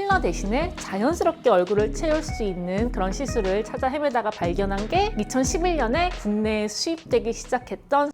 필러 대신에 자연스럽게 얼굴을 채울 수 있는 그런 시술을 찾아 헤매다가 발견한 게 2011년에 국내에 수입되기 시작했던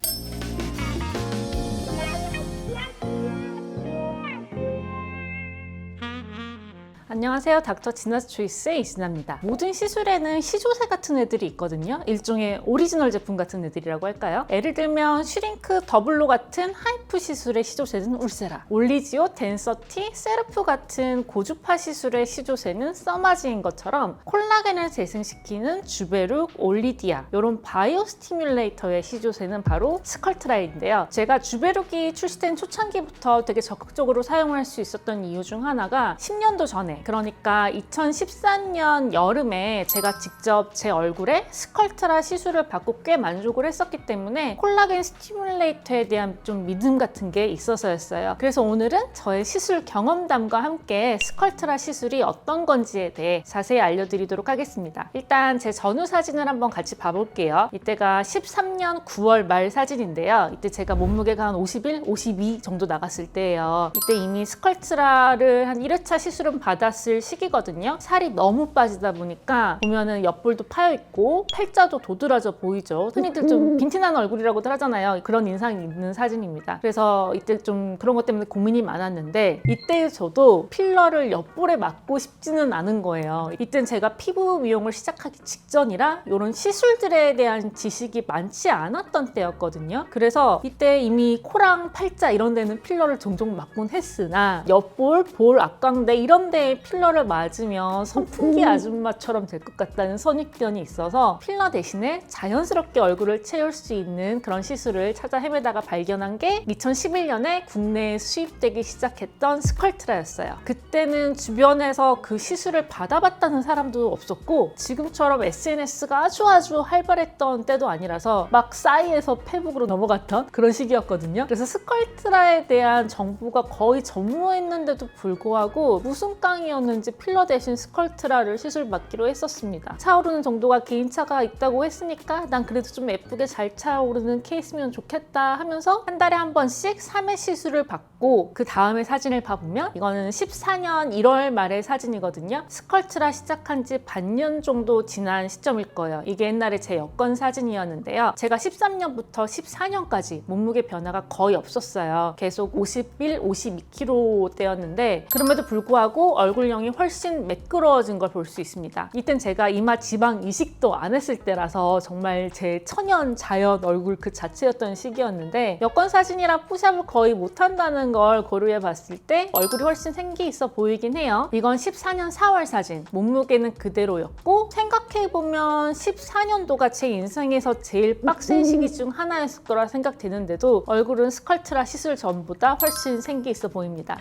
안녕하세요. 닥터 지나스 초이스의 이진아입니다. 모든 시술에는 시조새 같은 애들이 있거든요. 일종의 오리지널 제품 같은 애들이라고 할까요? 예를 들면 슈링크 더블로 같은 하이프 시술의 시조새는 울세라, 올리지오, 덴서티, 세르프 같은 고주파 시술의 시조새는 써마지인 것처럼 콜라겐을 재생시키는 주베룩, 올리디아 이런 바이오 스티뮬레이터의 시조새는 바로 스컬트라인인데요. 제가 주베룩이 출시된 초창기부터 되게 적극적으로 사용할 수 있었던 이유 중 하나가 10년도 전에, 그러니까 2014년 여름에 제가 직접 제 얼굴에 스컬트라 시술을 받고 꽤 만족을 했었기 때문에 콜라겐 스티뮬레이터에 대한 좀 믿음 같은 게 있어서였어요. 그래서 오늘은 저의 시술 경험담과 함께 스컬트라 시술이 어떤 건지에 대해 자세히 알려드리도록 하겠습니다. 일단 제 전후 사진을 한번 같이 봐볼게요. 이때가 13년 9월 말 사진인데요. 이때 제가 몸무게가 한 51, 52 정도 나갔을 때예요. 이때 이미 스컬트라를 한 1회차 시술은 받았을 시기거든요. 살이 너무 빠지다 보니까 보면은 옆볼도 파여있고 팔자도 도드라져 보이죠. 흔히들 좀 빈티나는 얼굴이라고들 하잖아요. 그런 인상이 있는 사진입니다. 그래서 이때 좀 그런 것 때문에 고민이 많았는데 이때 저도 필러를 옆볼에 맞고 싶지는 않은 거예요. 이땐 제가 피부 미용을 시작하기 직전이라 이런 시술들에 대한 지식이 많지 않았던 때였거든요. 그래서 이때 이미 코랑 팔자 이런 데는 필러를 종종 맞곤 했으나 옆볼, 볼, 앞광대 이런 데에 필러를 맞으면 선풍기 아줌마처럼 될 것 같다는 선입견이 있어서 필러 대신에 자연스럽게 얼굴을 채울 수 있는 그런 시술을 찾아 헤매다가 발견한 게 2011년에 국내에 수입되기 시작했던 스컬트라였어요. 그때는 주변에서 그 시술을 받아봤다는 사람도 없었고 지금처럼 SNS가 아주 활발했던 때도 아니라서 막 싸이에서 페북으로 넘어갔던 그런 시기였거든요. 그래서 스컬트라에 대한 정보가 거의 전무했는데도 불구하고 무슨 깡이었는지 필러 대신 스컬트라를 시술받기로 했었습니다. 차오르는 정도가 개인차가 있다고 했으니까 난 그래도 좀 예쁘게 잘 차오르는 케이스면 좋겠다 하면서 한 달에 한 번씩 3회 시술을 받고 그 다음에 사진을 봐보면 이거는 14년 1월 말의 사진이거든요. 스컬트라 시작한 지 반년 정도 지난 시점일 거예요. 이게 옛날에 제 여권 사진이었는데요. 제가 13년부터 14년까지 몸무게 변화가 거의 없었어요. 계속 51, 52kg대였는데 그럼에도 불구하고 얼굴형이 훨씬 매끄러워진 걸 볼 수 있습니다. 이땐 제가 이마 지방 이식도 안 했을 때라서 정말 제 천연 자연 얼굴 그 자체였던 시기였는데 여권 사진이라 푸샵을 거의 못한다는 걸 고려해 봤을 때 얼굴이 훨씬 생기 있어 보이긴 해요. 이건 14년 4월 사진, 몸무게는 그대로였고 생각해보면 14년도가 제 인생에서 제일 빡센 시기 중 하나였을 거라 생각되는데도 얼굴은 스컬트라 시술 전보다 훨씬 생기 있어 보입니다.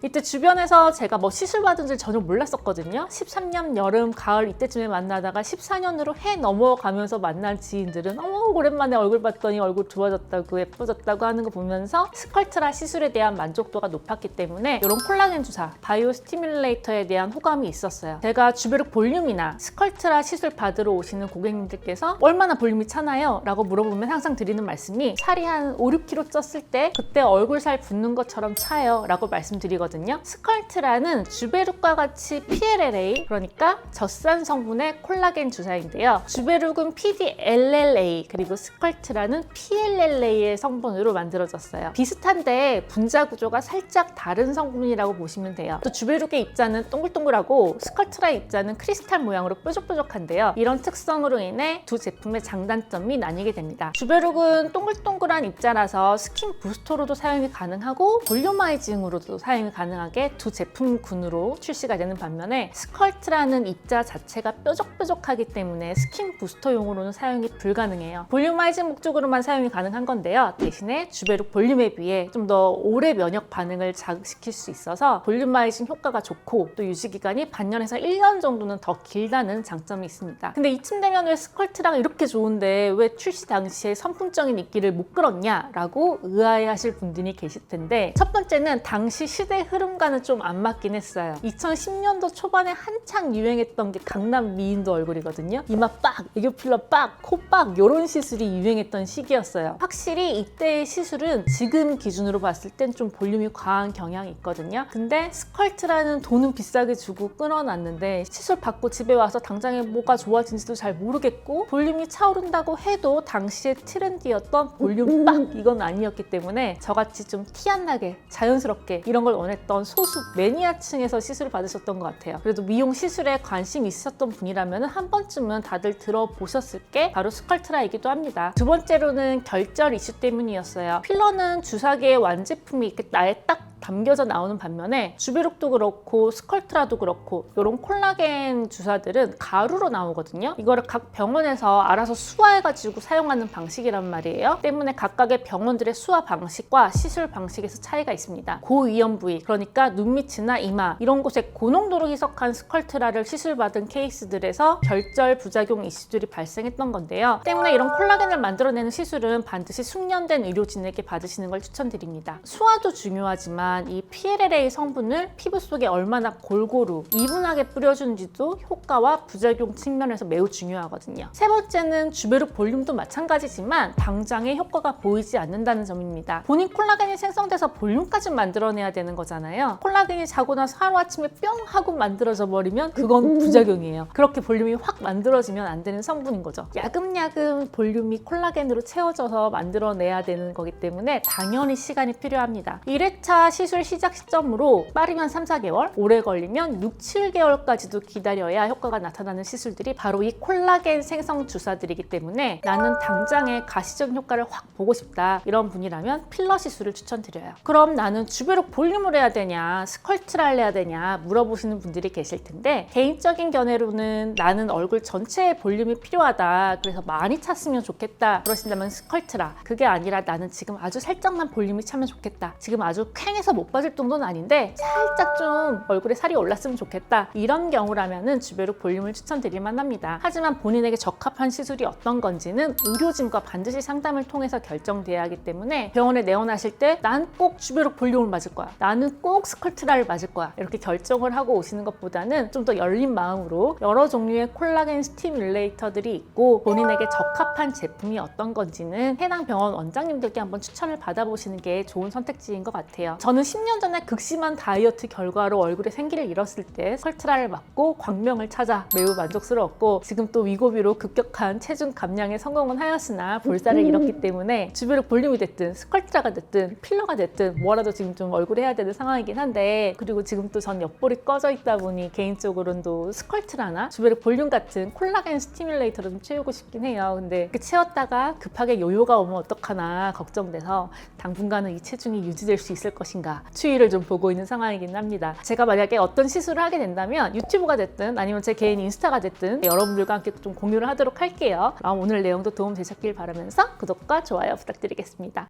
이때 주변에서 제가 뭐 시술 받은 줄 전혀 몰랐었거든요. 13년 여름, 가을 이때쯤에 만나다가 14년으로 해 넘어가면서 만난 지인들은 오랜만에 얼굴 봤더니 얼굴 좋아졌다고 예뻐졌다고 하는 거 보면서 스컬트라 시술에 대한 만족도가 높았기 때문에 이런 콜라겐 주사, 바이오 스티뮬레이터에 대한 호감이 있었어요. 제가 주베룩 볼륨이나 스컬트라 시술 받으러 오시는 고객님들께서 얼마나 볼륨이 차나요? 라고 물어보면 항상 드리는 말씀이 살이 한 5, 6kg 쪘을 때 그때 얼굴 살 붓는 것처럼 차요 라고 말씀드리거든요. 스컬트라는 주베룩과 같이 PLLA, 그러니까 젖산 성분의 콜라겐 주사인데요. 주베룩은 PDLLA 그리고 스컬트라는 PLLA의 성분으로 만들어졌어요. 비슷한데 분자 구조가 살짝 다른 성분이라고 보시면 돼요. 또 주베룩의 입자는 동글동글하고 스컬트라의 입자는 크리스탈 모양으로 뾰족뾰족한데요. 이런 특성으로 인해 두 제품의 장단점이 나뉘게 됩니다. 주베룩은 동글동글한 입자라서 스킨 부스터로도 사용이 가능하고 볼륨아이징으로도 사용이 가능하게 두 제품군으로 출시가 되는 반면에 스컬트라는 입자 자체가 뾰족뾰족하기 때문에 스킨 부스터용으로는 사용이 불가능해요. 볼륨아이징 목적으로만 사용이 가능한 건데요. 대신에 주베룩 볼륨에 비해 좀 더 오래 면역 반응을 자극시킬 수 있어서 볼륨아이징 효과가 좋고 또 유지기간이 반년에서 1년 정도는 더 길다는 장점이 있습니다. 근데 이쯤 되면 왜 스컬트라가 이렇게 좋은데 왜 출시 당시에 선풍적인 인기를 못 끌었냐 라고 의아해하실 분들이 계실 텐데 첫 번째는 당시 시대 흐름과는 좀 안 맞긴 했어요. 2010년도 초반에 한창 유행했던 게 강남 미인도 얼굴이거든요. 이마 빡, 애교 필러 빡, 코 빡 이런 시술이 유행했던 시기였어요. 확실히 이때의 시술은 지금 기준으로 봤을 땐 좀 볼륨이 과한 경향이 있거든요. 근데 스컬트라는 돈은 비싸게 주고 끊어놨는데 시술 받고 집에 와서 당장에 뭐가 좋아진지도 잘 모르겠고 볼륨이 차오른다고 해도 당시에 트렌디였던 볼륨 빡 이건 아니었기 때문에 저같이 좀 티 안 나게 자연스럽게 이런 걸 원했던 소수 매니아층에서 시술을 받으셨던 것 같아요. 그래도 미용 시술에 관심이 있으셨던 분이라면 한 번쯤은 다들 들어보셨을 게 바로 스컬트라이기도 합니다. 두 번째로는 결절 이슈 때문이었어요. 필러는 주사기의 완제품이 이렇게 나에 딱 담겨져 나오는 반면에 주베룩도 그렇고 스컬트라도 그렇고 이런 콜라겐 주사들은 가루로 나오거든요. 이거를 각 병원에서 알아서 수화해가지고 사용하는 방식이란 말이에요. 때문에 각각의 병원들의 수화 방식과 시술 방식에서 차이가 있습니다. 고위험 부위, 그러니까 눈 밑이나 이마 이런 곳에 고농도로 희석한 스컬트라를 시술받은 케이스들에서 결절 부작용 이슈들이 발생했던 건데요. 때문에 이런 콜라겐을 만들어내는 시술은 반드시 숙련된 의료진에게 받으시는 걸 추천드립니다. 수화도 중요하지만 이 PLLA 성분을 피부 속에 얼마나 골고루 이분하게 뿌려주는지도 효과와 부작용 측면에서 매우 중요하거든요. 세 번째는 주베룩 볼륨도 마찬가지지만 당장의 효과가 보이지 않는다는 점입니다. 본인 콜라겐이 생성돼서 볼륨까지 만들어내야 되는 거잖아요. 콜라겐이 자고 나서 하루아침에 뿅 하고 만들어져 버리면 그건 부작용이에요. 그렇게 볼륨이 확 만들어지면 안 되는 성분인 거죠. 야금야금 볼륨이 콜라겐으로 채워져서 만들어내야 되는 거기 때문에 당연히 시간이 필요합니다. 1회차 시술 시작 시점으로 빠르면 3, 4개월, 오래 걸리면 6, 7개월까지도 기다려야 효과가 나타나는 시술들이 바로 이 콜라겐 생성 주사들이기 때문에 나는 당장의 가시적인 효과를 확 보고 싶다 이런 분이라면 필러 시술을 추천드려요. 그럼 나는 주베룩 볼륨을 해야 되냐 스컬트를 해야 되냐 물어보시는 분들이 계실 텐데 개인적인 견해로는 나는 얼굴 전체에 볼륨이 필요하다 그래서 많이 찼으면 좋겠다 그러신다면 스컬트라, 그게 아니라 나는 지금 아주 살짝만 볼륨이 차면 좋겠다, 지금 아주 퀭해서 못 빠질 정도는 아닌데 살짝 좀 얼굴에 살이 올랐으면 좋겠다 이런 경우라면은 주베룩 볼륨을 추천드릴 만합니다. 하지만 본인에게 적합한 시술이 어떤 건지는 의료진과 반드시 상담을 통해서 결정돼야 하기 때문에 병원에 내원하실 때 난 꼭 주베룩 볼륨을 맞을 거야, 나는 꼭 스컬트라를 맞을 거야 이렇게 결정을 하고 오시는 것보다는 좀 더 열린 마음으로 여러 종류의 콜라겐 스티뮬레이터들이 있고 본인에게 적합한 제품이 어떤 건지는 해당 병원 원장님들께 한번 추천을 받아보시는 게 좋은 선택지인 것 같아요. 저는 10년 전에 극심한 다이어트 결과로 얼굴에 생기를 잃었을 때 스컬트라를 맞고 광명을 찾아 매우 만족스러웠고 지금 또 위고비로 급격한 체중 감량에 성공은 하였으나 볼살을 잃었기 때문에 주베룩 볼륨이 됐든 스컬트라가 됐든 필러가 됐든 뭐라도 지금 좀 얼굴에 해야 되는 상황이긴 한데, 그리고 지금 또 전 옆볼이 꺼져 있다 보니 개인적으로는 또 스컬트라나 주베룩 볼륨 같은 콜라겐 스티뮬레이터를 좀 채우고 싶긴 해요. 근데 그 채웠다가 급하게 요요가 오면 어떡하나 걱정돼서 당분간은 이 체중이 유지될 수 있을 것인가 추이를 좀 보고 있는 상황이긴 합니다. 제가 만약에 어떤 시술을 하게 된다면 유튜브가 됐든 아니면 제 개인 인스타가 됐든 여러분들과 함께 좀 공유를 하도록 할게요. 오늘 내용도 도움 되셨길 바라면서 구독과 좋아요 부탁드리겠습니다.